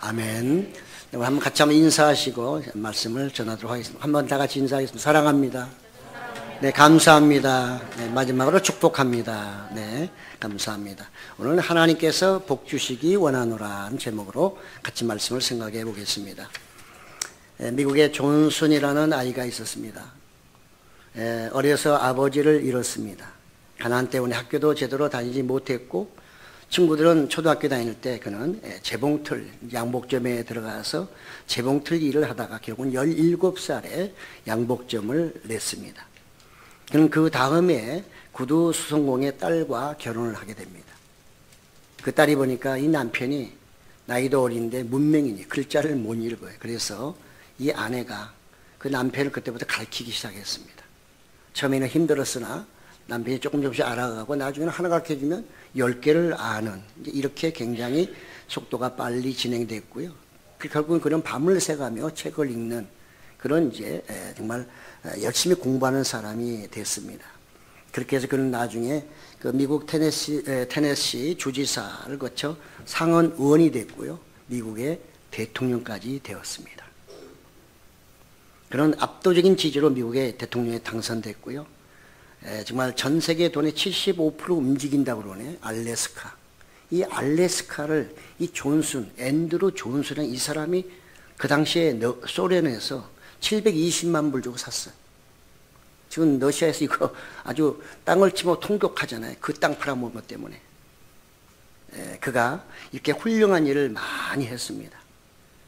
아멘. 한번 같이 한번 인사하시고 말씀을 전하도록 하겠습니다. 한번 다 같이 인사하겠습니다. 사랑합니다. 네, 감사합니다. 네, 마지막으로 축복합니다. 네, 감사합니다. 오늘 하나님께서 복 주시기 원하노라는 제목으로 같이 말씀을 생각해 보겠습니다. 미국에 존슨이라는 아이가 있었습니다. 어려서 아버지를 잃었습니다. 가난 때문에 학교도 제대로 다니지 못했고 친구들은 초등학교 다닐 때 그는 재봉틀, 양복점에 들어가서 재봉틀 일을 하다가 결국은 17살에 양복점을 냈습니다. 그는 그 다음에 구두 수성공의 딸과 결혼을 하게 됩니다. 그 딸이 보니까 이 남편이 나이도 어린데 문맹이니 글자를 못 읽어요. 그래서 이 아내가 그 남편을 그때부터 가르치기 시작했습니다. 처음에는 힘들었으나 남편이 조금씩 알아가고 나중에는 하나 가르쳐주면 10개를 아는, 이렇게 굉장히 속도가 빨리 진행됐고요. 결국은 그런 밤을 새가며 책을 읽는 그런 이제 정말 열심히 공부하는 사람이 됐습니다. 그렇게 해서 그는 나중에 그 미국 테네시 주지사를 거쳐 상원 의원이 됐고요. 미국의 대통령까지 되었습니다. 그런 압도적인 지지로 미국의 대통령에 당선됐고요. 정말 전 세계 돈의 75% 움직인다고 그러네. 알래스카. 이 알래스카를 이 앤드루 존슨은 이 사람이 그 당시에 소련에서 720만 불 주고 샀어요. 지금 러시아에서 이거 아주 땅을 치고 통곡하잖아요. 그 땅 팔아먹은 것 때문에. 그가 이렇게 훌륭한 일을 많이 했습니다.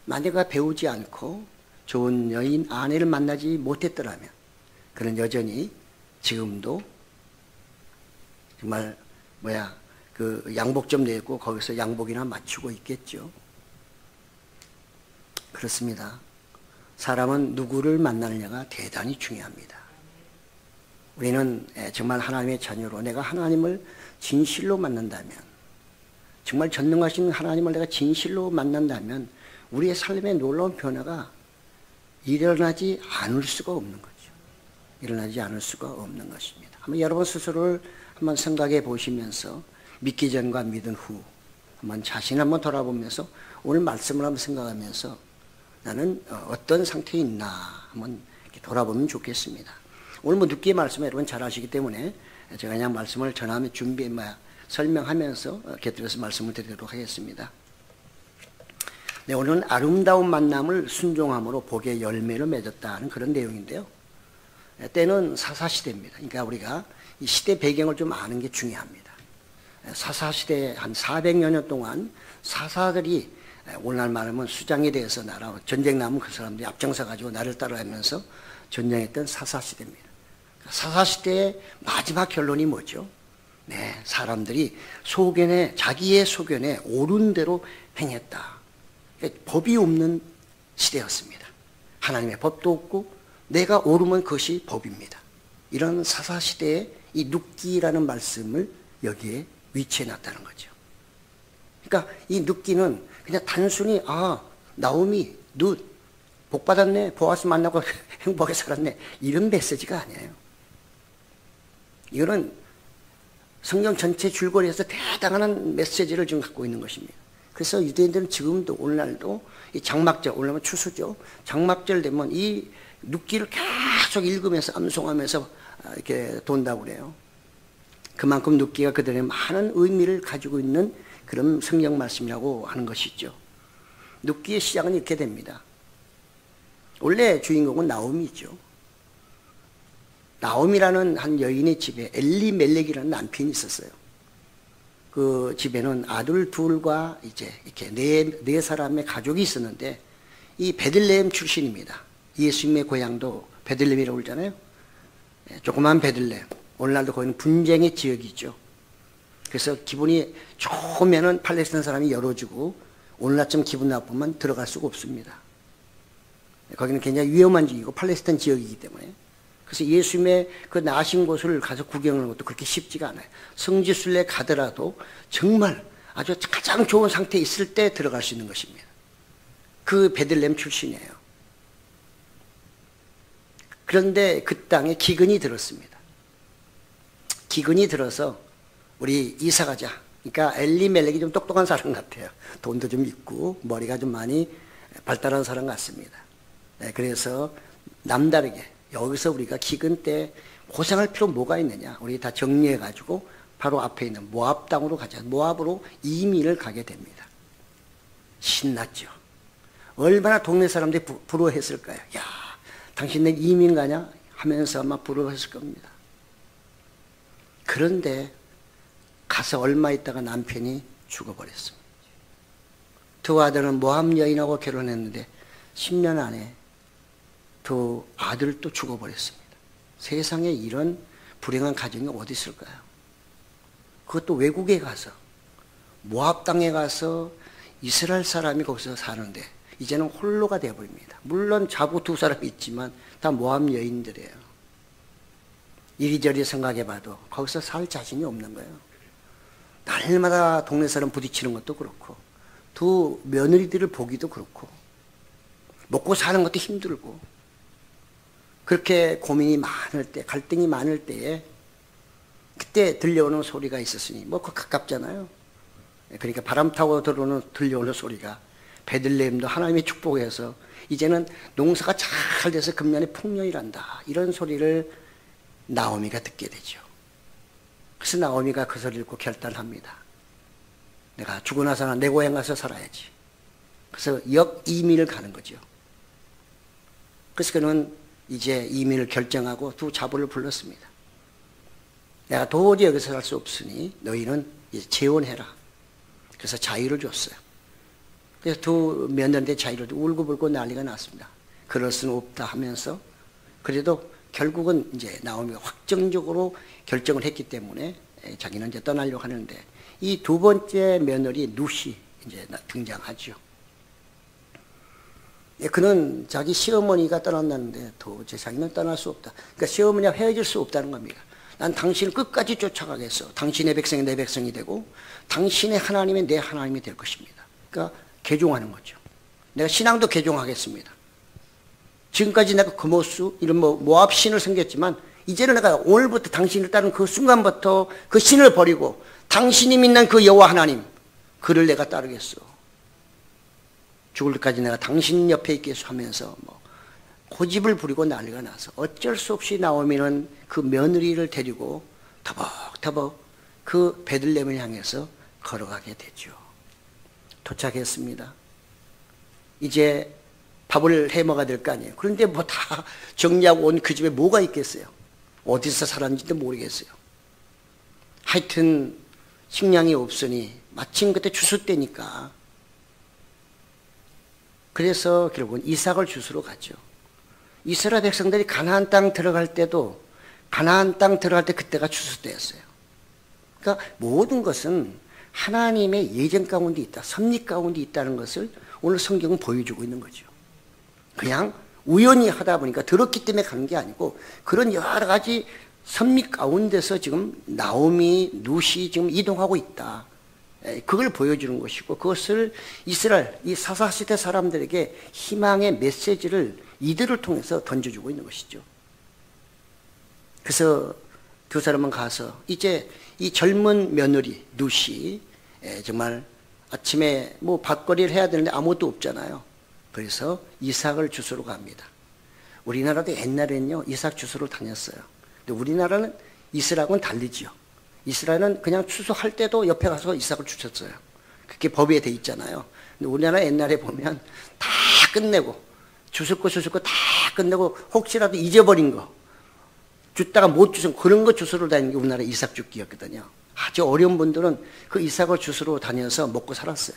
만약 그가 배우지 않고 좋은 여인, 아내를 만나지 못했더라면 그는 여전히 지금도 정말 그 양복점 내고 거기서 양복이나 맞추고 있겠죠. 그렇습니다. 사람은 누구를 만나느냐가 대단히 중요합니다. 우리는 정말 하나님의 자녀로 내가 하나님을 진실로 만난다면, 정말 전능하신 하나님을 내가 진실로 만난다면 우리의 삶에 놀라운 변화가 일어나지 않을 수가 없는 거죠. 일어나지 않을 수가 없는 것입니다. 한번 여러분 스스로를 한번 생각해 보시면서 믿기 전과 믿은 후 한번 자신 한번 돌아보면서 오늘 말씀을 한번 생각하면서 나는 어떤 상태에 있나 한번 이렇게 돌아보면 좋겠습니다. 오늘 뭐 늦게 말씀을 여러분 잘 아시기 때문에 제가 그냥 말씀을 전하면 설명하면서 곁들여서 말씀을 드리도록 하겠습니다. 네, 오늘은 아름다운 만남을 순종함으로 복의 열매를 맺었다는 그런 내용인데요. 때는 사사시대입니다. 그러니까 우리가 이 시대 배경을 좀 아는 게 중요합니다. 사사시대 한 400여 년 동안 사사들이 오늘날 말하면 수장에 대해서 전쟁 나면 그 사람들이 앞장서 가지고 나를 따라가면서 전쟁했던 사사시대입니다. 사사시대의 마지막 결론이 뭐죠? 네, 사람들이 자기의 소견에 옳은 대로 행했다. 법이 없는 시대였습니다. 하나님의 법도 없고 내가 옳으면 그것이 법입니다. 이런 사사시대의 이 눕기라는 말씀을 여기에 위치해 놨다는 거죠. 그러니까 이 눕기는 그냥 단순히 나오미 복 받았네, 보아스 만나고 행복하게 살았네, 이런 메시지가 아니에요. 이거는 성경 전체 줄거리에서 대단한 메시지를 지금 갖고 있는 것입니다. 그래서 유대인들은 지금도 오늘날도 이 장막절, 오늘날은 추수죠. 장막절 되면 이 눕기를 계속 읽으면서 암송하면서 이렇게 돈다고 그래요. 그만큼 눕기가 그들의 많은 의미를 가지고 있는 그런 성경 말씀이라고 하는 것이죠. 눕기의 시작은 이렇게 됩니다. 원래 주인공은 나오미죠. 나오미라는 한 여인의 집에 엘리멜렉이라는 남편이 있었어요. 그 집에는 아들 둘과 이제 이렇게 네 사람의 가족이 있었는데 이 베들레헴 출신입니다. 예수님의 고향도 베들레헴이라고 그러잖아요. 조그만 베들레헴. 오늘날도 거기는 분쟁의 지역이죠. 그래서 기분이 좋으면은 팔레스타인 사람이 열어주고 오늘날쯤 기분 나쁘면 들어갈 수가 없습니다. 거기는 굉장히 위험한 지역이고 팔레스타인 지역이기 때문에. 그래서 예수님의 그 나신 곳을 가서 구경하는 것도 그렇게 쉽지가 않아요. 성지순례 가더라도 정말 아주 가장 좋은 상태에 있을 때 들어갈 수 있는 것입니다. 그 베들레헴 출신이에요. 그런데 그 땅에 기근이 들었습니다. 기근이 들어서 우리 이사 가자. 그러니까 엘리멜렉이 좀 똑똑한 사람 같아요. 돈도 좀 있고 머리가 좀 많이 발달한 사람 같습니다. 네, 그래서 남다르게 여기서 우리가 기근 때 고생할 필요 뭐가 있느냐. 우리 다 정리해가지고 바로 앞에 있는 모압 땅으로 가자. 모압으로 이민을 가게 됩니다. 신났죠. 얼마나 동네 사람들이 부러워했을까요? 야, 당신네 이민 가냐? 하면서 아마 부러워했을 겁니다. 그런데 가서 얼마 있다가 남편이 죽어버렸습니다. 두 아들은 모압 여인하고 결혼했는데 10년 안에 두 아들도 죽어버렸습니다. 세상에 이런 불행한 가정이 어디 있을까요? 그것도 외국에 가서 모압 땅에 가서 이스라엘 사람이 거기서 사는데 이제는 홀로가 되어버립니다. 물론 자부 두 사람이 있지만 다 모압 여인들이에요. 이리저리 생각해봐도 거기서 살 자신이 없는 거예요. 날마다 동네 사람 부딪히는 것도 그렇고 두 며느리들을 보기도 그렇고 먹고 사는 것도 힘들고 그렇게 고민이 많을 때, 갈등이 많을 때에 그때 들려오는 소리가 있었으니 뭐 그 가깝잖아요. 그러니까 바람 타고 들려오는 소리가 베들레헴도 하나님의 축복해서 이제는 농사가 잘 돼서 금년에 풍년이란다. 이런 소리를 나오미가 듣게 되죠. 그래서 나오미가 그 소리를 듣고 결단합니다. 내가 죽고 나서는 내 고향 가서 살아야지. 그래서 역이민을 가는 거죠. 그래서 그는 이제 이민을 결정하고 두 자부를 불렀습니다. 내가 도저히 여기서 살 수 없으니 너희는 이제 재혼해라. 그래서 자유를 줬어요. 그래서 두 며느리한테 자유를 주고 울고불고 난리가 났습니다. 그럴 수는 없다 하면서 그래도 결국은 이제 나오미가 확정적으로 결정을 했기 때문에 자기는 이제 떠나려고 하는데 이 두 번째 며느리 누시 이제 등장하죠. 그는 자기 시어머니가 떠난다는데 도저히 자기는 떠날 수 없다. 그러니까 시어머니와 헤어질 수 없다는 겁니다. 난 당신을 끝까지 쫓아가겠어. 당신의 백성이 내 백성이 되고 당신의 하나님이 내 하나님이 될 것입니다. 그러니까 개종하는 거죠. 내가 신앙도 개종하겠습니다. 지금까지 내가 그모수 이런 모압 신을 섬겼지만 이제는 내가 오늘부터 당신을 따른 그 순간부터 그 신을 버리고 당신이 믿는 그 여호와 하나님 그를 내가 따르겠어. 죽을 때까지 내가 당신 옆에 있겠소 하면서 고집을 부리고 난리가 나서 어쩔 수 없이 나오미는 그 며느리를 데리고 터벅터벅 그 베들레헴을 향해서 걸어가게 되죠. 도착했습니다. 이제 밥을 해 먹어야 될 거 아니에요. 그런데 뭐 다 정리하고 온 그 집에 뭐가 있겠어요. 어디서 살았는지도 모르겠어요. 하여튼 식량이 없으니 마침 그때 추수 때니까 그래서 결국은 이삭을 주스러 갔죠. 이스라엘 백성들이 가나안 땅 들어갈 때도 가나안 땅 들어갈 때 그때가 추수 때였어요. 그러니까 모든 것은 하나님의 예정 가운데 있다. 섭리 가운데 있다는 것을 오늘 성경은 보여주고 있는 거죠. 그냥 우연히 하다 보니까 들었기 때문에 가는 게 아니고 그런 여러 가지 섭리 가운데서 지금 나오미, 룻이 지금 이동하고 있다. 그걸 보여주는 것이고 그것을 이스라엘 이 사사시대 사람들에게 희망의 메시지를 이들을 통해서 던져주고 있는 것이죠. 그래서 두 사람은 가서 이제 이 젊은 며느리 룻이 정말 아침에 뭐 밥거리를 해야 되는데 아무것도 없잖아요. 그래서 이삭을 주스러 갑니다. 우리나라도 옛날에는요 이삭 주스러 다녔어요. 근데 우리나라는 이스라엘은 달리지요. 이스라엘은 그냥 추수할 때도 옆에 가서 이삭을 주셨어요. 그게 법에 돼 있잖아요. 근데 우리나라 옛날에 보면 다 끝내고 주실 거 다 끝내고 혹시라도 잊어버린 거 줬다가 못 주신 그런 거 주스러 다니는 게 우리나라 이삭 줍기였거든요. 아주 어려운 분들은 그 이삭을 주스러 다녀서 먹고 살았어요.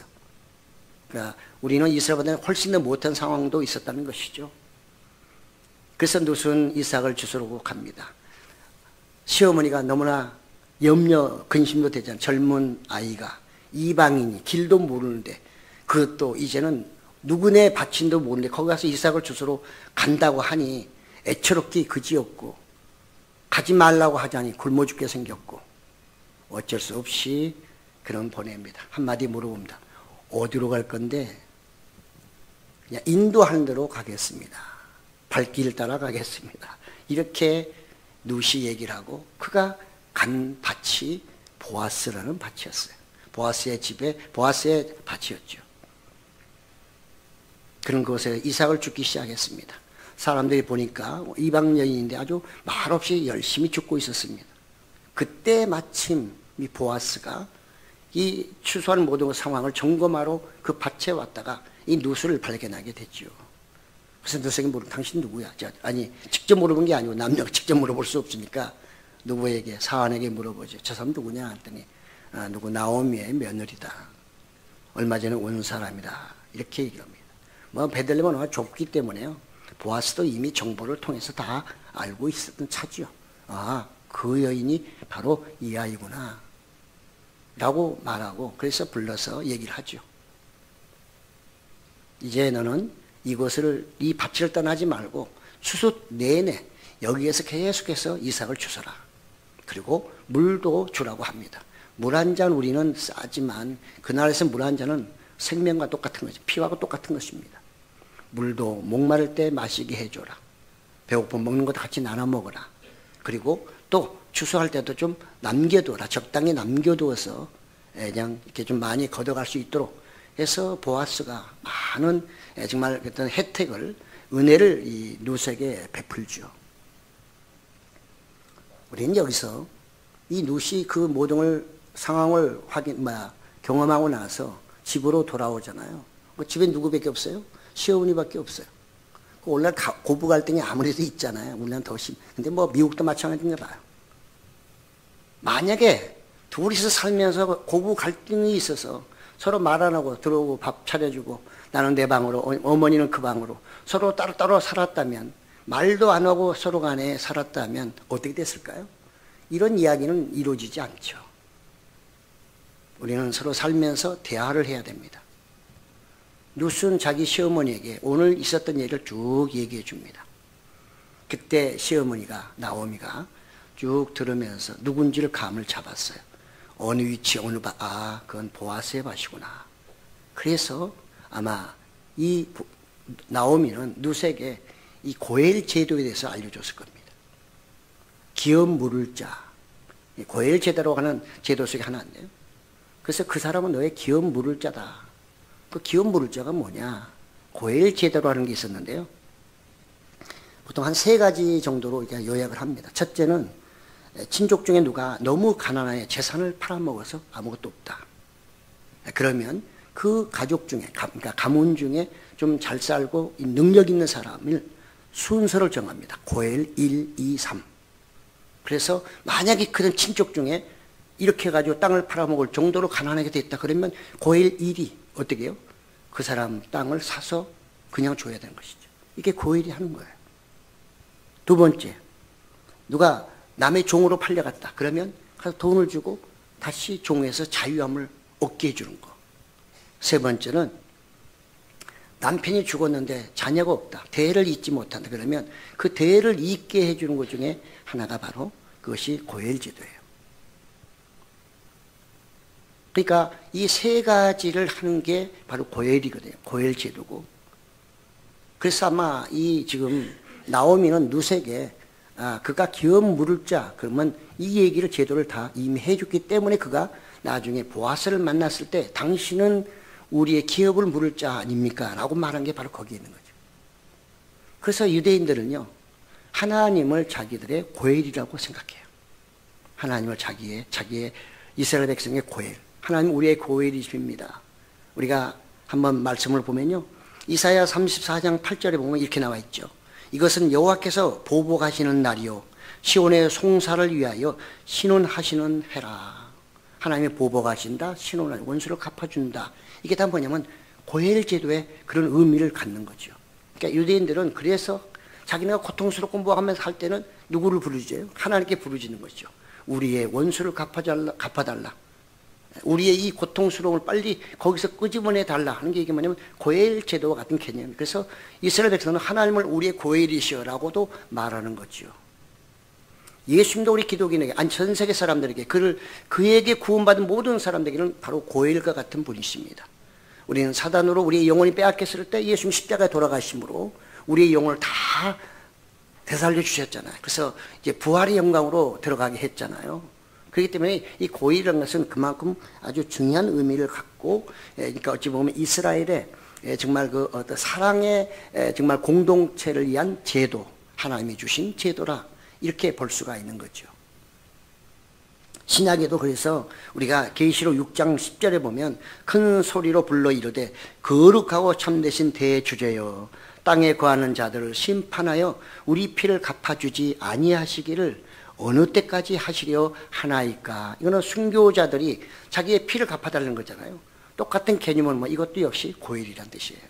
그러니까 우리는 이스라엘보다는 훨씬 더 못한 상황도 있었다는 것이죠. 그래서 룻은 이삭을 주스러 갑니다. 시어머니가 너무나 염려 근심도 되잖아요. 젊은 아이가 이방인이 길도 모르는데 그것도 이제는 누구네 밭인도 모르는데 거기 가서 이삭을 주스러 간다고 하니 애처롭기 그지없고 가지 말라고 하자니 굶어 죽게 생겼고 어쩔 수 없이 그런 보냅니다. 한마디 물어봅니다. 어디로 갈 건데? 그냥 인도하는 대로 가겠습니다. 발길 따라 가겠습니다. 이렇게 룻이 얘기를 하고 그가 간 밭이 보아스라는 밭이었어요. 보아스의 집에 보아스의 밭이었죠. 그런 곳에 이삭을 줍기 시작했습니다. 사람들이 보니까 이방 여인인데 아주 말없이 열심히 줍고 있었습니다. 그때 마침 이 보아스가 이 추수하는 모든 상황을 점검하러 그 밭에 왔다가 이 누수를 발견하게 됐죠. 그래서 누수에게 물어 당신 누구야? 아니 직접 물어본 게 아니고 남녀가 직접 물어볼 수 없으니까 누구에게 사환에게 물어보죠. 저 사람 누구냐 했더니 누구 나오미의 며느리다. 얼마 전에 온 사람이다. 이렇게 얘기를 합니다. 뭐 베들레헴은 워낙 좁기 때문에요. 보아스도 이미 정보를 통해서 다 알고 있었던 차지요. 아, 그 여인이 바로 이 아이구나 라고 말하고 그래서 불러서 얘기를 하죠. 이제 너는 이곳을 이 밭을 떠나지 말고 추수 내내 여기에서 계속해서 이삭을 주서라. 그리고 물도 주라고 합니다. 물 한 잔 우리는 싸지만 그날에서 물 한 잔은 생명과 똑같은 거죠. 피와 똑같은 것입니다. 물도 목마를 때 마시게 해줘라. 배고프면 먹는 것도 같이 나눠 먹어라. 그리고 또 추수할 때도 좀 남겨두어라. 적당히 남겨두어서 그냥 이렇게 좀 많이 걷어갈 수 있도록 해서 보아스가 많은 정말 어떤 혜택을 은혜를 이 룻에게 베풀죠. 우리는 여기서 이 룻이 그 모든 상황을 경험하고 나서 집으로 돌아오잖아요. 집에 누구밖에 없어요? 시어머니밖에 없어요. 원래 고부 갈등이 아무래도 있잖아요. 우리는 더 심. 근데 뭐 미국도 마찬가지인가 봐요. 만약에 둘이서 살면서 고부 갈등이 있어서 서로 말 안 하고 들어오고 밥 차려주고 나는 내 방으로 어머니는 그 방으로 서로 따로따로 살았다면 말도 안 하고 서로 간에 살았다면 어떻게 됐을까요? 이런 이야기는 이루어지지 않죠. 우리는 서로 살면서 대화를 해야 됩니다. 룻은 자기 시어머니에게 오늘 있었던 얘기를 쭉 얘기해 줍니다. 그때 시어머니가 나오미가 쭉 들으면서 누군지를 감을 잡았어요. 어느 위치 어느 밭, 아 그건 보아스의 밭이구나. 그래서 아마 이 나오미는 룻에게 이 고엘 제도에 대해서 알려줬을 겁니다. 기업 물을 자, 고엘 제도라고 하는 제도 속에 하나인데요. 그래서 그 사람은 너의 기업 물을 자다. 그 기업 물을 자가 뭐냐? 고엘 제도로 하는 게 있었는데요. 보통 한 3가지 정도로 요약을 합니다. 첫째는 친족 중에 누가 너무 가난해 재산을 팔아먹어서 아무것도 없다. 그러면 그 가족 중에, 그러니까 가문 중에 좀 잘 살고 능력 있는 사람을 순서를 정합니다. 고엘 1, 2, 3. 그래서 만약에 그런 친족 중에 이렇게 해가지고 땅을 팔아먹을 정도로 가난하게 됐다. 그러면 고엘 1이 어떻게 해요? 그 사람 땅을 사서 그냥 줘야 되는 것이죠. 이게 고엘이 하는 거예요. 두 번째, 누가 남의 종으로 팔려갔다. 그러면 가서 돈을 주고 다시 종에서 자유함을 얻게 해주는 거. 세 번째는 남편이 죽었는데 자녀가 없다. 대를 잇지 못한다. 그러면 그 대를 잇게 해주는 것 중에 하나가 바로 그것이 고엘 제도예요. 그러니까 이 3가지를 하는 게 바로 고엘이거든요. 고엘 제도고. 그래서 아마 이 지금 나오미는 룻에게 그가 기업 물을 자 그러면 이 얘기를 제도를 다 이미 해줬기 때문에 그가 나중에 보아스를 만났을 때 당신은 우리의 기업을 물을 자 아닙니까? 라고 말한 게 바로 거기에 있는 거죠. 그래서 유대인들은요 하나님을 자기들의 고엘이라고 생각해요. 하나님을 자기의 이스라엘 백성의 고엘. 하나님 우리의 고엘이십니다. 우리가 한번 말씀을 보면요. 이사야 34장 8절에 보면 이렇게 나와 있죠. 이것은 여호와께서 보복하시는 날이요 시온의 송사를 위하여 신원하시는 해라. 하나님이 보복하신다. 신원을 원수를 갚아준다. 이게 다 뭐냐면 고엘 제도의 그런 의미를 갖는 거죠. 그러니까 유대인들은 그래서 자기네가 고통스럽고 뭐하면서 할 때는 누구를 부르죠? 하나님께 부르짖는 거죠. 우리의 원수를 갚아달라. 우리의 이 고통스러움을 빨리 거기서 끄집어내 달라 하는 게 이게 뭐냐면 고엘 제도와 같은 개념. 그래서 이스라엘 백성은 하나님을 우리의 고엘이시여라고도 말하는 거죠. 예수님도 우리 기독인에게 아니 전 세계 사람들에게 그에게 구원받은 모든 사람들에게는 바로 고엘과 같은 분이십니다. 우리는 사단으로 우리의 영혼이 빼앗겼을 때 예수님 십자가에 돌아가심으로 우리의 영혼을 다 되살려 주셨잖아요. 그래서 이제 부활의 영광으로 들어가게 했잖아요. 그렇기 때문에 이 고일이라는 것은 그만큼 아주 중요한 의미를 갖고, 그러니까 어찌 보면 이스라엘의 정말 그 어떤 사랑의 정말 공동체를 위한 제도, 하나님이 주신 제도라 이렇게 볼 수가 있는 거죠. 신약에도 그래서 우리가 계시록 6장 10절에 보면 큰 소리로 불러 이르되 거룩하고 참되신 대주제여 땅에 거하는 자들을 심판하여 우리 피를 갚아주지 아니하시기를 어느 때까지 하시려 하나이까. 이거는 순교자들이 자기의 피를 갚아달라는 거잖아요. 똑같은 개념은 뭐 이것도 역시 고일이란 뜻이에요.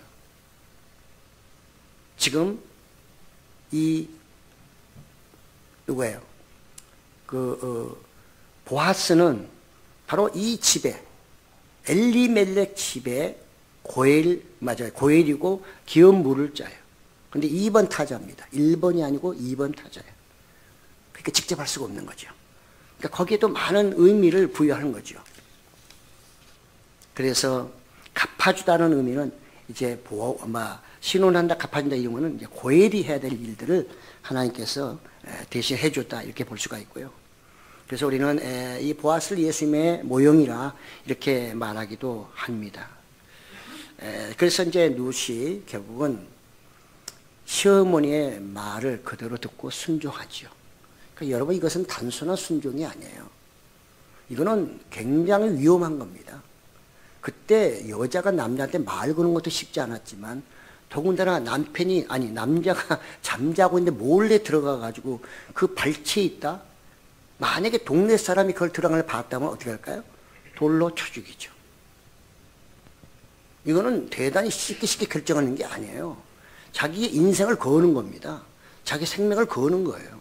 지금 이 누구예요? 보아스는 바로 이 집에 엘리멜렉 집에 고엘 맞아요. 고엘이고 기업 물을 짜요. 근데 2번 타자입니다. 1번이 아니고 2번 타자예요. 그러니까 직접 할 수가 없는 거죠. 그러니까 거기에도 많은 의미를 부여하는 거죠. 그래서 갚아주다는 의미는 이제 신혼한다, 갚아준다 이런 거는 이제 고엘이 해야 될 일들을 하나님께서 대신 해줬다 이렇게 볼 수가 있고요. 그래서 우리는 이 보아스를 예수님의 모형이라 이렇게 말하기도 합니다. 그래서 이제 룻이 결국은 시어머니의 말을 그대로 듣고 순종하죠. 그러니까 여러분 이것은 단순한 순종이 아니에요. 이거는 굉장히 위험한 겁니다. 그때 여자가 남자한테 말 거는 것도 쉽지 않았지만 더군다나 남자가 잠자고 있는데 몰래 들어가 가지고 그 발치에 있다. 만약에 동네 사람이 그걸 들어가는 걸 봤다면 어떻게 할까요? 돌로 쳐 죽이죠. 이거는 대단히 쉽게 결정하는 게 아니에요. 자기의 인생을 거는 겁니다. 자기 생명을 거는 거예요.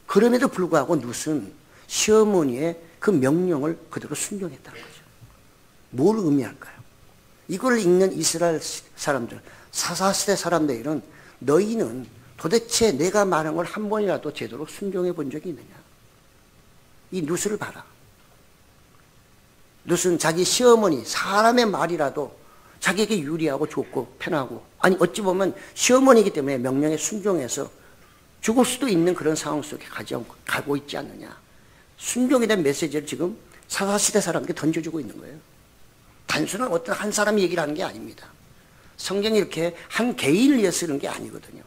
그럼에도 불구하고 룻은 시어머니의 그 명령을 그대로 순종했다는 거죠. 뭘 의미할까요? 이걸 읽는 이스라엘 사람들, 사사시대 사람들은 너희는 도대체 내가 말한 걸 한 번이라도 제대로 순종해 본 적이 있느냐? 이 룻을 봐라. 룻은 자기 시어머니, 사람의 말이라도 자기에게 유리하고 좋고 편하고, 아니 어찌 보면 시어머니이기 때문에 명령에 순종해서 죽을 수도 있는 그런 상황 속에 가고 있지 않느냐. 순종에 대한 메시지를 지금 사사시대 사람에게 던져주고 있는 거예요. 단순한 어떤 한 사람이 얘기를 하는 게 아닙니다. 성경이 이렇게 한 개인을 위해 쓰는 게 아니거든요.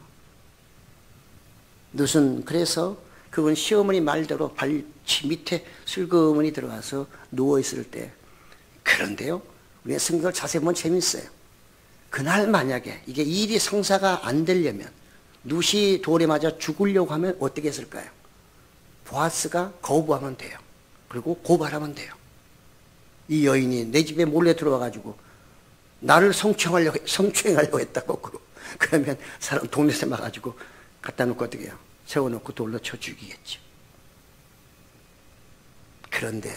룻은 그래서 그건 시어머니 말대로 발치 밑에 슬그머니 들어가서 누워있을 때, 그런데요, 우리가 성경을 자세히 보면 재밌어요. 그날 만약에 이게 일이 성사가 안 되려면, 룻이 돌에 맞아 죽으려고 하면 어떻게 했을까요? 보아스가 거부하면 돼요. 그리고 고발하면 돼요. 이 여인이 내 집에 몰래 들어와가지고 나를 성추행하려고 했다고. 그러면 사람 동네에서 막아가지고 갖다 놓고 어떻게 해요? 세워놓고 돌로 쳐 죽이겠죠. 그런데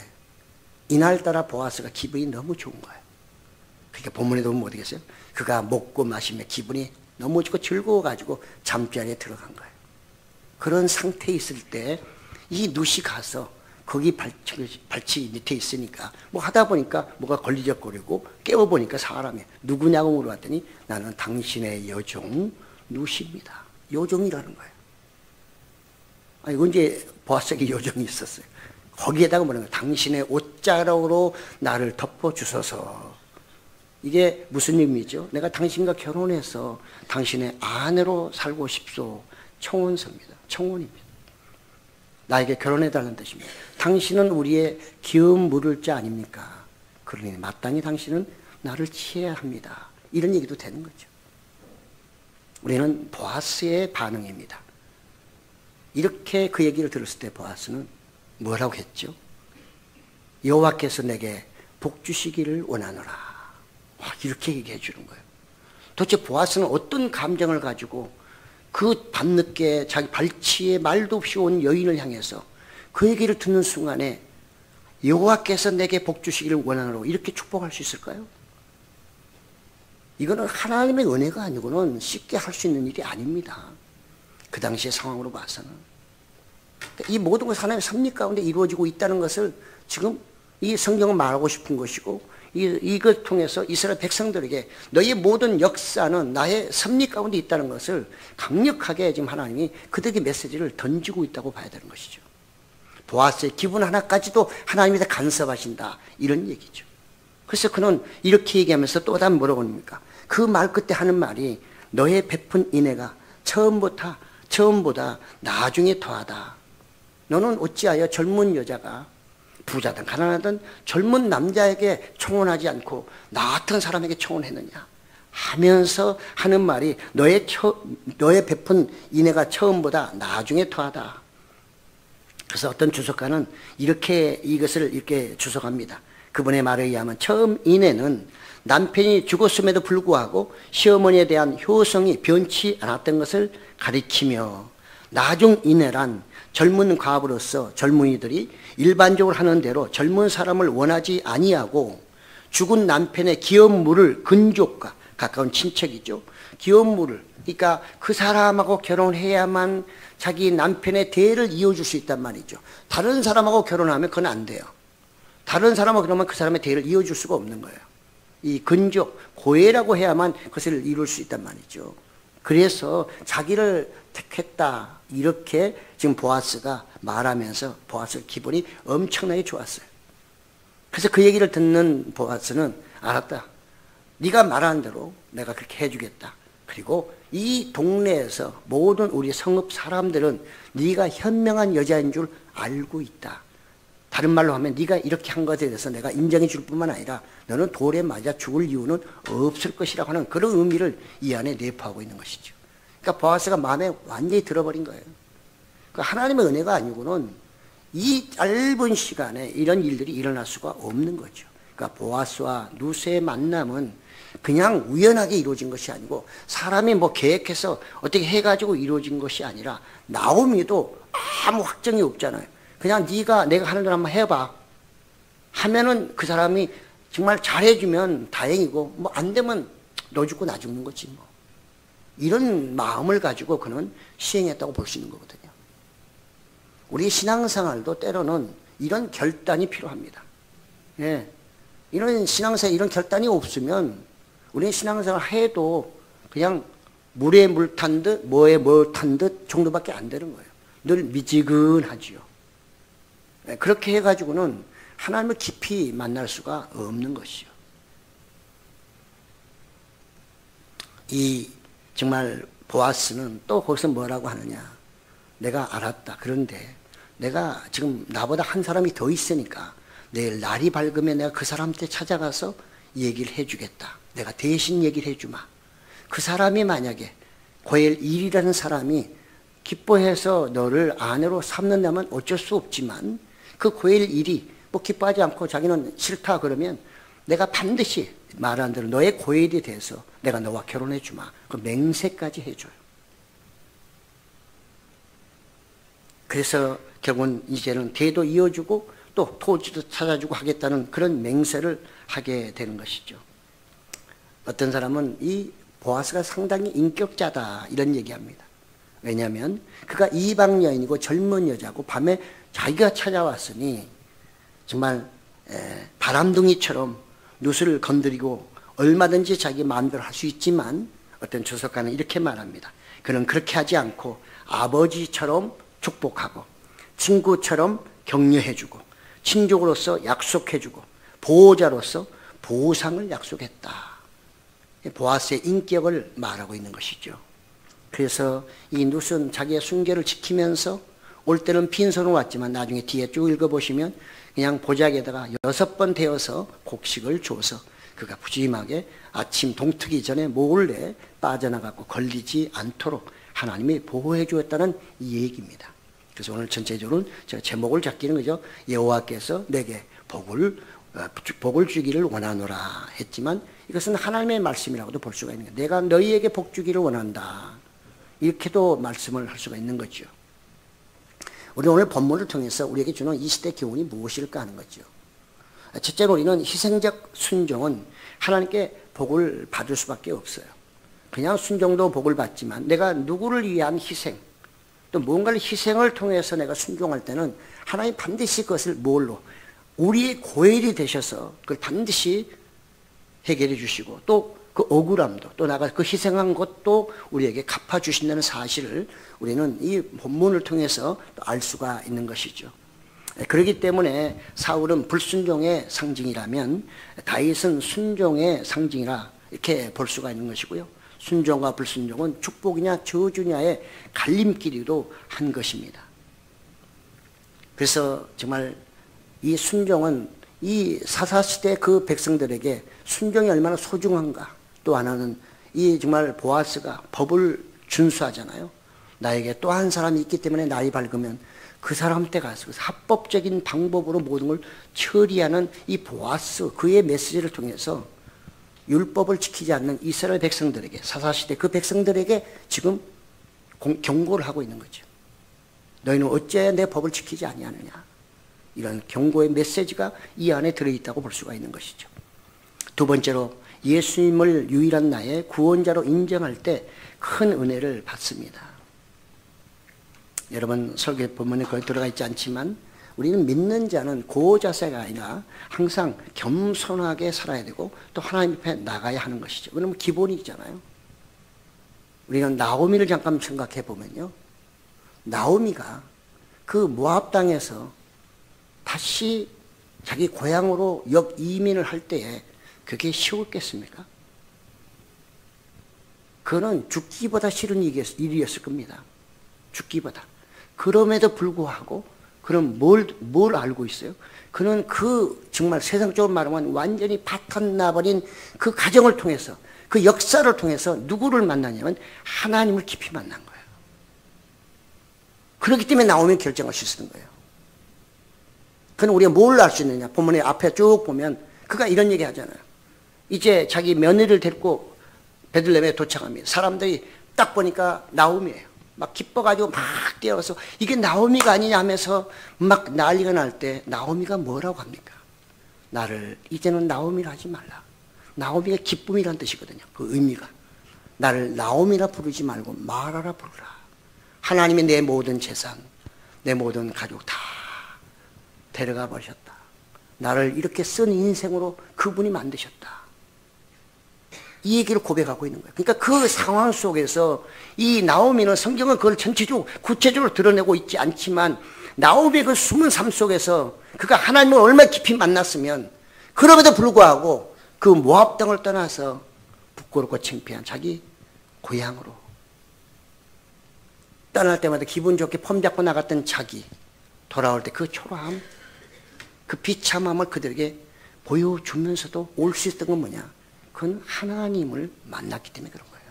이날따라 보아스가 기분이 너무 좋은 거예요. 그러니까 본문에도 보면 어떻게 했어요? 그가 먹고 마시며 기분이 너무 좋고 즐거워가지고 잠자리에 들어간 거예요. 그런 상태에 있을 때 이 룻이 가서 거기 발치 밑에 있으니까 뭐 하다 보니까 뭐가 걸리적거리고 깨워보니까 사람이 누구냐고 물어봤더니 나는 당신의 여종 룻입니다. 여종이라는 거예요. 이건 이제 보아스에게 여종이 있었어요. 거기에다가 뭐라는 거예요? 당신의 옷자락으로 나를 덮어주소서. 이게 무슨 의미죠? 내가 당신과 결혼해서 당신의 아내로 살고 싶소. 청혼서입니다. 청혼입니다. 나에게 결혼해달라는 뜻입니다. 당신은 우리의 기업 물을 자 아닙니까? 그러니 마땅히 당신은 나를 취해야 합니다. 이런 얘기도 되는 거죠. 우리는 보아스의 반응입니다. 이렇게 그 얘기를 들었을 때 보아스는 뭐라고 했죠? 여호와께서 내게 복 주시기를 원하노라. 이렇게 얘기해 주는 거예요. 도대체 보아스는 어떤 감정을 가지고 그 밤늦게 자기 발치에 말도 없이 온 여인을 향해서 그 얘기를 듣는 순간에 여호와께서 내게 복 주시기를 원하노라 이렇게 축복할 수 있을까요? 이거는 하나님의 은혜가 아니고는 쉽게 할 수 있는 일이 아닙니다. 그 당시의 상황으로 봐서는. 이 모든 것이 하나님의 섭리 가운데 이루어지고 있다는 것을 지금 이 성경은 말하고 싶은 것이고, 이것 통해서 이스라엘 백성들에게 너희의 모든 역사는 나의 섭리 가운데 있다는 것을 강력하게 지금 하나님이 그들에게 메시지를 던지고 있다고 봐야 되는 것이죠. 보아스의 기분 하나까지도 하나님께서 간섭하신다. 이런 얘기죠. 그래서 그는 이렇게 얘기하면서 또 다른 뭐라고 합니까? 그 말 끝에 하는 말이 너의 베푼 인애가 처음보다 나중에 더하다. 너는 어찌하여 젊은 여자가 부자든 가난하든 젊은 남자에게 청혼하지 않고 나 같은 사람에게 청혼했느냐 하면서 하는 말이 너의 베푼 인애가 처음보다 나중에 더하다. 그래서 어떤 주석가는 이것을 이렇게 주석합니다. 그분의 말에 의하면 처음 인애는 남편이 죽었음에도 불구하고 시어머니에 대한 효성이 변치 않았던 것을 가리키며, 나중 인애란 젊은 과부로서 젊은이들이 일반적으로 하는 대로 젊은 사람을 원하지 아니하고 죽은 남편의 기업물을 근족과 가까운 친척이죠. 기업물을, 그러니까 그 사람하고 결혼해야만 자기 남편의 대를 이어줄 수 있단 말이죠. 다른 사람하고 결혼하면 그건 안 돼요. 다른 사람하고 결혼하면 그 사람의 대를 이어줄 수가 없는 거예요. 이 근족, 고애라고 해야만 그것을 이룰 수 있단 말이죠. 그래서 자기를 택했다, 이렇게 지금 보아스가 말하면서 보아스 기분이 엄청나게 좋았어요. 그래서 그 얘기를 듣는 보아스는 알았다. 네가 말하는 대로 내가 그렇게 해주겠다. 그리고 이 동네에서 모든 우리 성읍 사람들은 네가 현명한 여자인 줄 알고 있다. 다른 말로 하면 네가 이렇게 한 것에 대해서 내가 인정해 줄 뿐만 아니라 너는 돌에 맞아 죽을 이유는 없을 것이라고 하는 그런 의미를 이 안에 내포하고 있는 것이죠. 그러니까 보아스가 마음에 완전히 들어버린 거예요. 그러니까 하나님의 은혜가 아니고는 이 짧은 시간에 이런 일들이 일어날 수가 없는 거죠. 그러니까 보아스와 루스의 만남은 그냥 우연하게 이루어진 것이 아니고 사람이 뭐 계획해서 어떻게 해가지고 이루어진 것이 아니라, 나오미도 아무 확정이 없잖아요. 그냥 내가 하는 대로 한번 해봐 하면은 그 사람이 정말 잘해주면 다행이고 뭐 안 되면 너 죽고 나 죽는 거지 뭐. 이런 마음을 가지고 그는 시행했다고 볼 수 있는 거거든요. 우리 신앙생활도 때로는 이런 결단이 필요합니다. 예. 이런 신앙생활, 이런 결단이 없으면 우리는 신앙생활 해도 그냥 물에 물 탄 듯 뭐에 뭐 탄 듯 정도밖에 안 되는 거예요. 늘 미지근하지요. 예. 그렇게 해가지고는 하나님을 깊이 만날 수가 없는 것이요. 이 정말 보아스는 또 거기서 뭐라고 하느냐. 내가 알았다. 그런데 내가 지금 나보다 한 사람이 더 있으니까 내일 날이 밝으면 내가 그 사람한테 찾아가서 얘기를 해주겠다. 내가 대신 얘기를 해주마. 그 사람이 만약에 고엘 일이라는 사람이 기뻐해서 너를 아내로 삼는다면 어쩔 수 없지만, 그 고엘 일이 뭐 기뻐하지 않고 자기는 싫다 그러면 내가 반드시 말한 대로 너의 고엘에 대해서 내가 너와 결혼해 주마. 그 맹세까지 해줘요. 그래서 결국은 이제는 대도 이어주고 또 토지도 찾아주고 하겠다는 그런 맹세를 하게 되는 것이죠. 어떤 사람은 이 보아스가 상당히 인격자다 이런 얘기합니다. 왜냐하면 그가 이방 여인이고 젊은 여자고 밤에 자기가 찾아왔으니 정말 바람둥이처럼 룻을 건드리고 얼마든지 자기 마음대로 할 수 있지만, 어떤 주석가는 이렇게 말합니다. 그는 그렇게 하지 않고 아버지처럼 축복하고 친구처럼 격려해주고 친족으로서 약속해주고 보호자로서 보상을 약속했다. 보아스의 인격을 말하고 있는 것이죠. 그래서 이 룻은 자기의 순결을 지키면서 올 때는 빈손으로 왔지만 나중에 뒤에 쭉 읽어보시면 그냥 보자기에다가 6번 데워서 곡식을 줘서 그가 푸짐하게 아침 동트기 전에 몰래 빠져나가고 걸리지 않도록 하나님이 보호해 주었다는 이 얘기입니다. 그래서 오늘 전체적으로는 제가 제목을 잡기는 거죠. 여호와께서 내게 복을 주기를 원하노라 했지만, 이것은 하나님의 말씀이라고도 볼 수가 있는 거예요. 내가 너희에게 복 주기를 원한다. 이렇게도 말씀을 할 수가 있는 거죠. 우리는 오늘 본문을 통해서 우리에게 주는 이 시대 교훈이 무엇일까 하는 거죠. 첫째로 우리는 희생적 순종은 하나님께 복을 받을 수밖에 없어요. 그냥 순종도 복을 받지만 내가 누구를 위한 희생, 또 뭔가를 희생을 통해서 내가 순종할 때는 하나님 반드시 그것을 뭘로, 우리의 고엘이 되셔서 그걸 반드시 해결해 주시고 또 그 억울함도 또 나가 그 희생한 것도 우리에게 갚아주신다는 사실을 우리는 이 본문을 통해서 알 수가 있는 것이죠. 그렇기 때문에 사울은 불순종의 상징이라면 다윗은 순종의 상징이라 이렇게 볼 수가 있는 것이고요. 순종과 불순종은 축복이냐 저주냐의 갈림길이기도 한 것입니다. 그래서 정말 이 순종은 이 사사시대 그 백성들에게 순종이 얼마나 소중한가. 또 하나는 이 정말 보아스가 법을 준수하잖아요. 나에게 또 한 사람이 있기 때문에 나이 밝으면 그 사람한테 가서 합법적인 방법으로 모든 걸 처리하는 이 보아스, 그의 메시지를 통해서 율법을 지키지 않는 이스라엘 백성들에게, 사사시대 그 백성들에게 지금 경고를 하고 있는 거죠. 너희는 어째 내 법을 지키지 아니하느냐. 이런 경고의 메시지가 이 안에 들어있다고 볼 수가 있는 것이죠. 두 번째로 예수님을 유일한 나의 구원자로 인정할 때 큰 은혜를 받습니다. 여러분 설교 본문에 거의 들어가 있지 않지만 우리는 믿는 자는 고자세가 아니라 항상 겸손하게 살아야 되고 또 하나님 앞에 나가야 하는 것이죠. 그러면 기본이잖아요. 우리는 나오미를 잠깐 생각해 보면요. 나오미가 그 모압 땅에서 다시 자기 고향으로 역이민을 할 때에 그게 쉬웠겠습니까? 그거는 죽기보다 싫은 일이었을 겁니다. 죽기보다. 그럼에도 불구하고 그는 뭘 알고 있어요? 그는 그 정말 세상적으로 말하면 완전히 파탄 나버린 그 가정을 통해서 그 역사를 통해서 누구를 만나냐면 하나님을 깊이 만난 거예요. 그렇기 때문에 나오면 결정할 수 있는 거예요. 그는 우리가 뭘 알 수 있느냐? 본문에 앞에 쭉 보면 그가 이런 얘기 하잖아요. 이제 자기 며느리를 데리고 베들레헴에 도착합니다. 사람들이 딱 보니까 나오미예요. 막 기뻐가지고 막 뛰어가서 이게 나오미가 아니냐 하면서 막 난리가 날 때 나오미가 뭐라고 합니까? 나를 이제는 나오미라 하지 말라. 나오미가 기쁨이란 뜻이거든요. 그 의미가. 나를 나오미라 부르지 말고 마라라 부르라. 하나님이 내 모든 재산, 내 모든 가족 다 데려가 버리셨다. 나를 이렇게 쓴 인생으로 그분이 만드셨다. 이 얘기를 고백하고 있는 거예요. 그러니까 그 상황 속에서 이 나오미는 성경은 그걸 전체적으로 구체적으로 드러내고 있지 않지만 나오미의 그 숨은 삶 속에서 그가 하나님을 얼마나 깊이 만났으면 그럼에도 불구하고 그 모압 땅을 떠나서 부끄럽고 창피한 자기 고향으로 떠날 때마다 기분 좋게 폼 잡고 나갔던 자기 돌아올 때 그 초라함, 그 비참함을 그들에게 보여주면서도 올 수 있었던 건 뭐냐? 그건 하나님을 만났기 때문에 그런 거예요.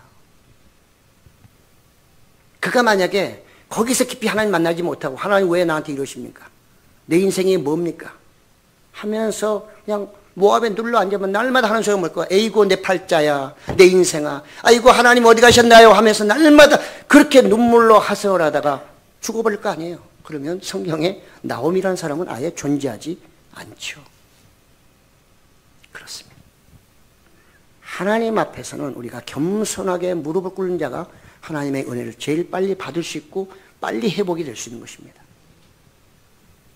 그가 만약에 거기서 깊이 하나님 만나지 못하고 하나님 왜 나한테 이러십니까? 내 인생이 뭡니까? 하면서 그냥 모압에 눌러 앉으면 날마다 하는 소리가 뭘까? 에이고 내 팔자야, 내 인생아, 아이고 하나님 어디 가셨나요? 하면서 날마다 그렇게 눈물로 하소을 하다가 죽어버릴 거 아니에요. 그러면 성경에 나옴이라는 사람은 아예 존재하지 않죠. 그렇습니다. 하나님 앞에서는 우리가 겸손하게 무릎을 꿇는 자가 하나님의 은혜를 제일 빨리 받을 수 있고 빨리 회복이 될 수 있는 것입니다.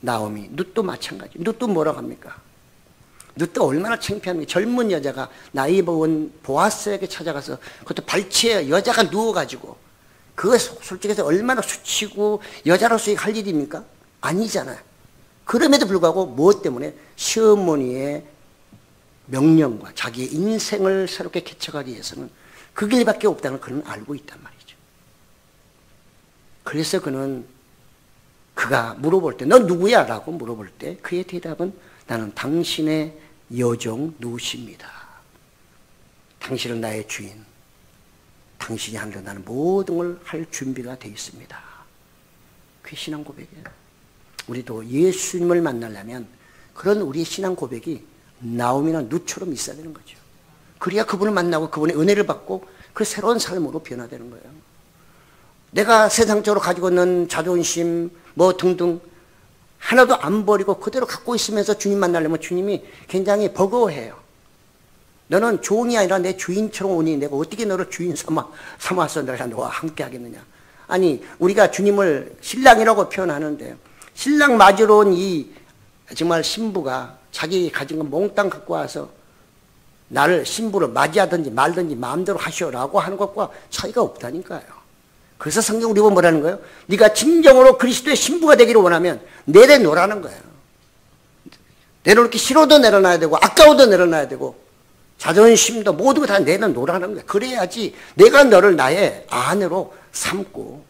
나오미, 룻도 마찬가지. 룻도 뭐라고 합니까? 룻도 얼마나 창피합니까? 젊은 여자가 나이 먹은 보아스에게 찾아가서 그것도 발치에 여자가 누워가지고 그거 솔직해서 얼마나 수치고 여자로서 할 일입니까? 아니잖아요. 그럼에도 불구하고 무엇 때문에? 시어머니의 명령과 자기의 인생을 새롭게 개척하기 위해서는 그 길밖에 없다는 걸 그는 알고 있단 말이죠. 그래서 그가 물어볼 때 너 누구야? 라고 물어볼 때 그의 대답은 나는 당신의 여종 누시입니다. 당신은 나의 주인. 당신이 하늘에 나는 모든 걸 할 준비가 되어 있습니다. 그게 신앙 고백이에요. 우리도 예수님을 만나려면 그런 우리의 신앙 고백이 나오미나 룻처럼 있어야 되는 거죠. 그래야 그분을 만나고 그분의 은혜를 받고 그 새로운 삶으로 변화되는 거예요. 내가 세상적으로 가지고 있는 자존심 뭐 등등 하나도 안 버리고 그대로 갖고 있으면서 주님 만나려면 주님이 굉장히 버거워해요. 너는 종이 아니라 내 주인처럼 오니 내가 어떻게 너를 주인 삼아서 내가 너와 함께 하겠느냐. 아니 우리가 주님을 신랑이라고 표현하는데 신랑 맞으러 온 이 정말 신부가 자기 가진 거 몽땅 갖고 와서 나를 신부를 맞이하든지 말든지 마음대로 하시오라고 하는 것과 차이가 없다니까요. 그래서 성경 우리 보면 뭐라는 거예요? 네가 진정으로 그리스도의 신부가 되기를 원하면 내려놓으라는 거예요. 내려놓기 싫어도 내려놔야 되고 아까워도 내려놔야 되고 자존심도 모든 거 다 내려놓으라는 거예요. 그래야지 내가 너를 나의 아내로 삼고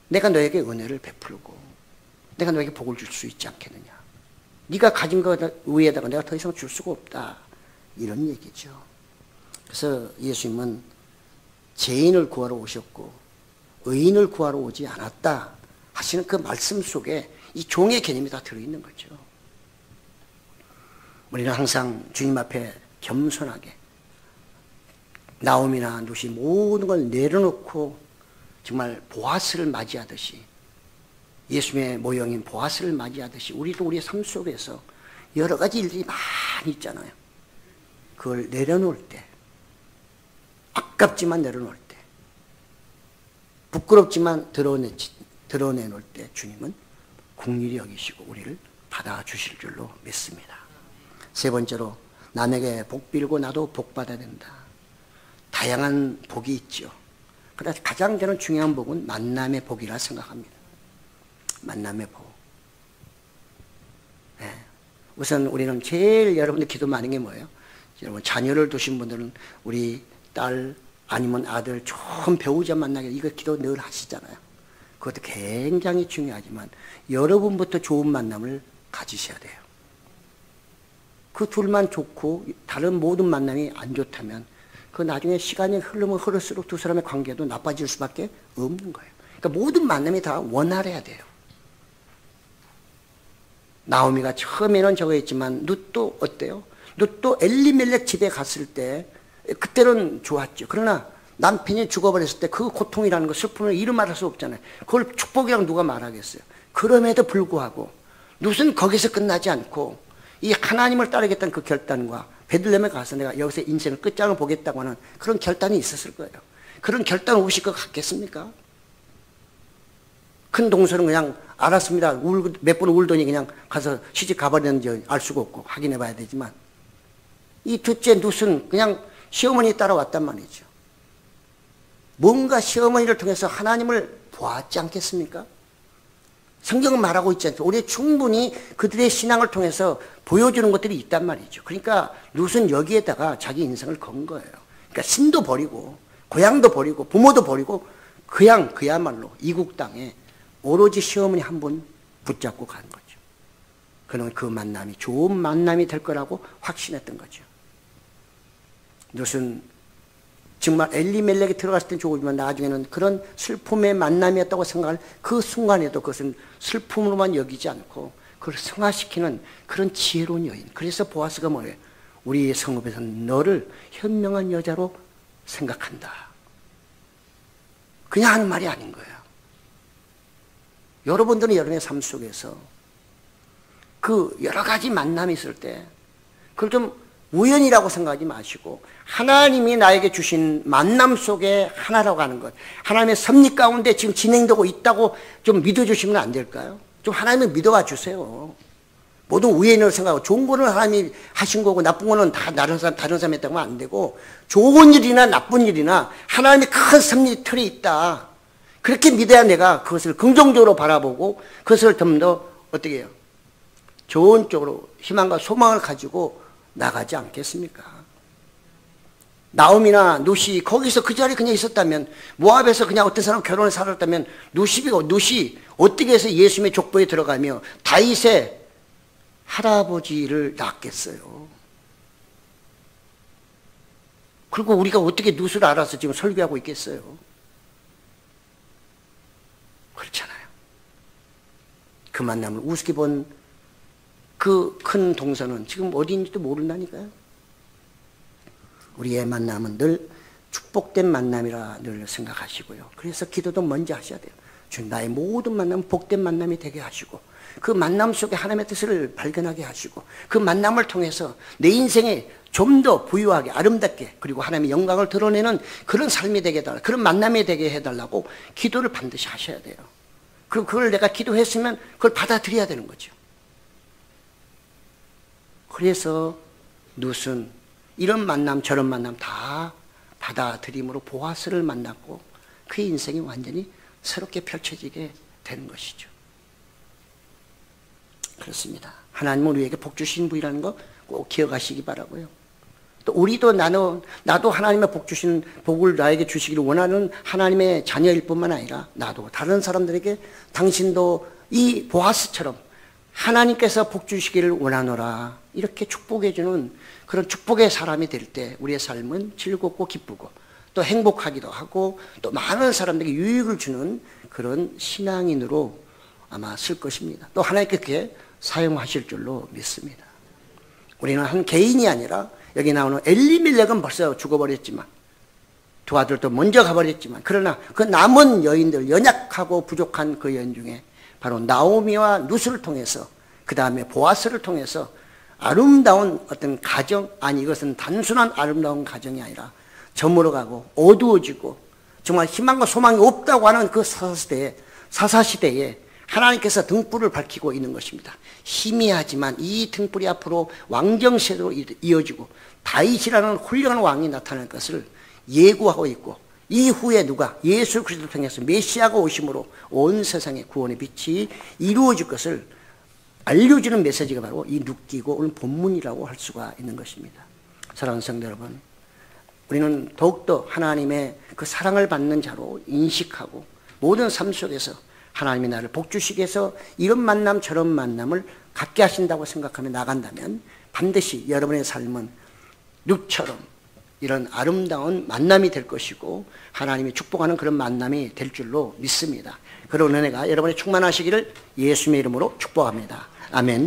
내가 너에게 은혜를 베풀고 내가 너에게 복을 줄 수 있지 않겠느냐. 네가 가진 것 위에다가 내가 더 이상 줄 수가 없다. 이런 얘기죠. 그래서 예수님은 죄인을 구하러 오셨고 의인을 구하러 오지 않았다 하시는 그 말씀 속에 이 종의 개념이 다 들어있는 거죠. 우리는 항상 주님 앞에 겸손하게 나옴이나 룻이 모든 걸 내려놓고 정말 보아스를 맞이하듯이 예수님의 모형인 보아스를 맞이하듯이 우리도 우리의 삶 속에서 여러 가지 일들이 많이 있잖아요. 그걸 내려놓을 때 아깝지만 내려놓을 때 부끄럽지만 드러내놓을 때 주님은 긍휼히 여기시고 우리를 받아주실 줄로 믿습니다. 세 번째로 남에게 복 빌고 나도 복 받아야 된다. 다양한 복이 있죠. 그러나 가장 저는 중요한 복은 만남의 복이라 생각합니다. 만남의 복. 네. 우선 우리는 제일 여러분들 기도 많은 게 뭐예요? 여러분 자녀를 두신 분들은 우리 딸 아니면 아들 좋은 배우자 만나게 이거 기도 늘 하시잖아요. 그것도 굉장히 중요하지만 여러분부터 좋은 만남을 가지셔야 돼요. 그 둘만 좋고 다른 모든 만남이 안 좋다면 그 나중에 시간이 흐르면 흐를수록 두 사람의 관계도 나빠질 수밖에 없는 거예요. 그러니까 모든 만남이 다 원활해야 돼요. 나오미가 처음에는 저거 했지만 룻도 어때요? 룻도 엘리멜렉 집에 갔을 때 그때는 좋았죠. 그러나 남편이 죽어버렸을 때 그 고통이라는 거 슬픔을 이루 말할 수 없잖아요. 그걸 축복이라고 누가 말하겠어요. 그럼에도 불구하고 룻은 거기서 끝나지 않고 이 하나님을 따르겠다는 그 결단과 베들레헴에 가서 내가 여기서 인생을 끝장을 보겠다고 하는 그런 결단이 있었을 거예요. 그런 결단 없이 것 같겠습니까? 큰 동서는 그냥 알았습니다. 몇 번 울더니 그냥 가서 시집 가버렸는지 알 수가 없고 확인해 봐야 되지만 이 둘째 룻은 그냥 시어머니 따라왔단 말이죠. 뭔가 시어머니를 통해서 하나님을 보았지 않겠습니까? 성경은 말하고 있지 않습니까? 우리 충분히 그들의 신앙을 통해서 보여주는 것들이 있단 말이죠. 그러니까 룻은 여기에다가 자기 인생을 건 거예요. 그러니까 신도 버리고 고향도 버리고 부모도 버리고 그냥 그야말로 이국 땅에 오로지 시어머니 한 분 붙잡고 간 거죠. 그는 그 만남이 좋은 만남이 될 거라고 확신했던 거죠. 룻은 정말 엘리멜렉이 들어갔을 땐 좋지만 나중에는 그런 슬픔의 만남이었다고 생각할 그 순간에도 그것은 슬픔으로만 여기지 않고 그걸 승화시키는 그런 지혜로운 여인. 그래서 보아스가 뭐예요? 우리 성읍에서는 너를 현명한 여자로 생각한다. 그냥 하는 말이 아닌 거예요. 여러분들은 여러분의 삶 속에서 그 여러 가지 만남이 있을 때 그걸 좀 우연이라고 생각하지 마시고 하나님이 나에게 주신 만남 속에 하나라고 하는 것, 하나님의 섭리 가운데 지금 진행되고 있다고 좀 믿어주시면 안 될까요? 좀 하나님을 믿어와 주세요. 모든 우연이라고 생각하고 좋은 거는 하나님이 하신 거고 나쁜 거는 다 다른 사람 했다고 하면 안 되고 좋은 일이나 나쁜 일이나 하나님의 큰 섭리 틀이 있다. 그렇게 믿어야 내가 그것을 긍정적으로 바라보고 그것을 좀 더 어떻게 해요? 좋은 쪽으로 희망과 소망을 가지고 나가지 않겠습니까? 나옴이나 룻이 거기서 그 자리에 그냥 있었다면 모압에서 그냥 어떤 사람 결혼을 살았다면 룻이 어떻게 해서 예수님의 족보에 들어가며 다윗의 할아버지를 낳겠어요? 그리고 우리가 어떻게 룻을 알아서 지금 설교하고 있겠어요? 그렇잖아요. 그 만남을 우습게 본 그 큰 동서는 지금 어디 있는지도 모른다니까요. 우리의 만남은 늘 축복된 만남이라 늘 생각하시고요. 그래서 기도도 먼저 하셔야 돼요. 주님, 나의 모든 만남은 복된 만남이 되게 하시고 그 만남 속에 하나님의 뜻을 발견하게 하시고 그 만남을 통해서 내 인생에 좀 더 부유하게 아름답게 그리고 하나님의 영광을 드러내는 그런 삶이 되게 해달라, 그런 만남이 되게 해달라고 기도를 반드시 하셔야 돼요. 그럼 그걸 내가 기도했으면 그걸 받아들여야 되는 거죠. 그래서 룻은 이런 만남 저런 만남 다 받아들임으로 보아스를 만났고 그의 인생이 완전히 새롭게 펼쳐지게 되는 것이죠. 그렇습니다. 하나님은 우리에게 복 주신 분이라는 거 꼭 기억하시기 바라고요. 또 우리도 나도 하나님의 복 주신 복을 나에게 주시기를 원하는 하나님의 자녀일 뿐만 아니라 나도 다른 사람들에게 당신도 이 보아스처럼 하나님께서 복 주시기를 원하노라 이렇게 축복해 주는 그런 축복의 사람이 될 때 우리의 삶은 즐겁고 기쁘고 또 행복하기도 하고 또 많은 사람들에게 유익을 주는 그런 신앙인으로 아마 쓸 것입니다. 또 하나님께 사용하실 줄로 믿습니다. 우리는 한 개인이 아니라 여기 나오는 엘리멜렉은 벌써 죽어버렸지만 두 아들도 먼저 가버렸지만 그러나 그 남은 여인들 연약하고 부족한 그 여인 중에 바로 나오미와 룻을 통해서 그 다음에 보아스를 통해서 아름다운 어떤 가정, 아니 이것은 단순한 아름다운 가정이 아니라 저물어가고 어두워지고 정말 희망과 소망이 없다고 하는 그 사사시대에 하나님께서 등불을 밝히고 있는 것입니다. 희미하지만 이 등불이 앞으로 왕정세대로 이어지고 다윗이라는 훌륭한 왕이 나타날 것을 예고하고 있고 이후에 누가 예수 그리스도를 통해서 메시아가 오심으로 온 세상의 구원의 빛이 이루어질 것을 알려주는 메시지가 바로 이 룻기고 오늘 본문이라고 할 수가 있는 것입니다. 사랑하는 성도 여러분, 우리는 더욱더 하나님의 그 사랑을 받는 자로 인식하고 모든 삶 속에서 하나님이 나를 복주시기 위해서 이런 만남 저런 만남을 갖게 하신다고 생각하며 나간다면 반드시 여러분의 삶은 룻처럼 이런 아름다운 만남이 될 것이고 하나님이 축복하는 그런 만남이 될 줄로 믿습니다. 그런 은혜가 여러분의 충만하시기를 예수님의 이름으로 축복합니다. 아멘.